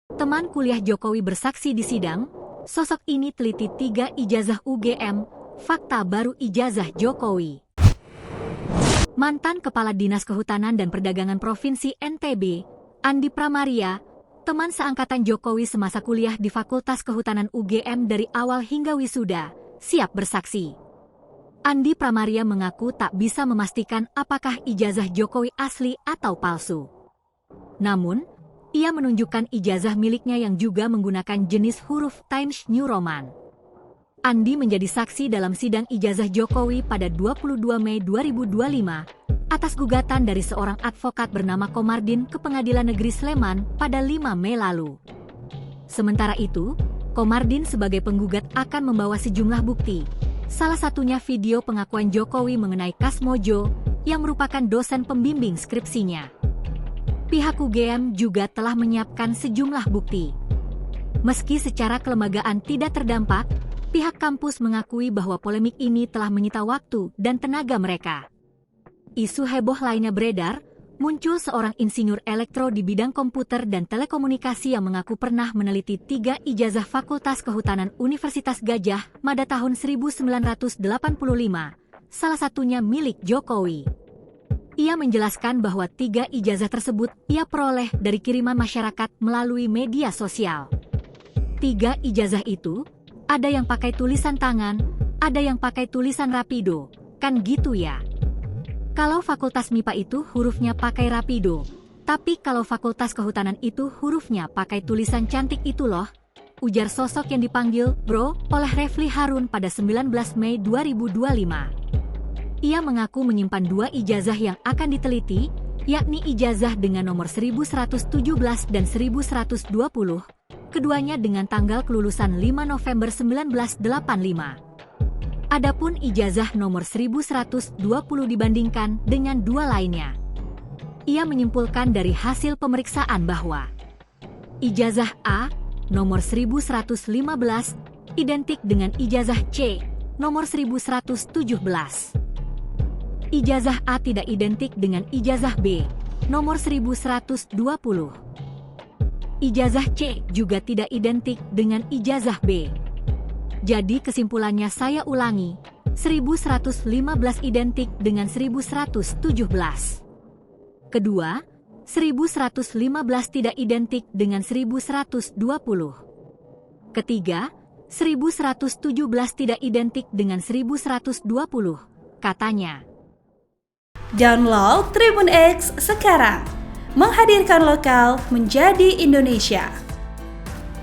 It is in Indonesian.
Teman kuliah Jokowi bersaksi di sidang, sosok ini teliti 3 ijazah UGM, fakta baru ijazah Jokowi. Mantan Kepala Dinas Kehutanan dan Perdagangan Provinsi NTB, Andi Pramaria, teman seangkatan Jokowi semasa kuliah di Fakultas Kehutanan UGM dari awal hingga wisuda, siap bersaksi. Andi Pramaria mengaku tak bisa memastikan apakah ijazah Jokowi asli atau palsu. Namun, ia menunjukkan ijazah miliknya yang juga menggunakan jenis huruf Times New Roman. Andi menjadi saksi dalam sidang ijazah Jokowi pada 22 Mei 2025 atas gugatan dari seorang advokat bernama Komardin ke Pengadilan Negeri Sleman pada 5 Mei lalu. Sementara itu, Komardin sebagai penggugat akan membawa sejumlah bukti, salah satunya video pengakuan Jokowi mengenai Kasmojo yang merupakan dosen pembimbing skripsinya. Pihak UGM juga telah menyiapkan sejumlah bukti. Meski secara kelembagaan tidak terdampak, pihak kampus mengakui bahwa polemik ini telah menyita waktu dan tenaga mereka. Isu heboh lainnya beredar, muncul seorang insinyur elektro di bidang komputer dan telekomunikasi yang mengaku pernah meneliti 3 ijazah Fakultas Kehutanan Universitas Gadjah Mada tahun 1985, salah satunya milik Jokowi. Ia menjelaskan bahwa 3 ijazah tersebut ia peroleh dari kiriman masyarakat melalui media sosial. 3 ijazah itu, ada yang pakai tulisan tangan, ada yang pakai tulisan rapido, kan gitu ya. Kalau Fakultas MIPA itu hurufnya pakai rapido, tapi kalau Fakultas Kehutanan itu hurufnya pakai tulisan cantik itu loh, ujar sosok yang dipanggil Bro oleh Refli Harun pada 19 Mei 2025. Ia mengaku menyimpan 2 ijazah yang akan diteliti, yakni ijazah dengan nomor 1117 dan 1120, keduanya dengan tanggal kelulusan 5 November 1985. Adapun ijazah nomor 1120 dibandingkan dengan 2 lainnya. Ia menyimpulkan dari hasil pemeriksaan bahwa ijazah A, nomor 1115, identik dengan ijazah C, nomor 1117. Ijazah A tidak identik dengan ijazah B, nomor 1120. Ijazah C juga tidak identik dengan ijazah B. Jadi kesimpulannya saya ulangi, 1115 identik dengan 1117. Kedua, 1115 tidak identik dengan 1120. Ketiga, 1117 tidak identik dengan 1120, katanya. Download Tribun X sekarang, menghadirkan lokal menjadi Indonesia.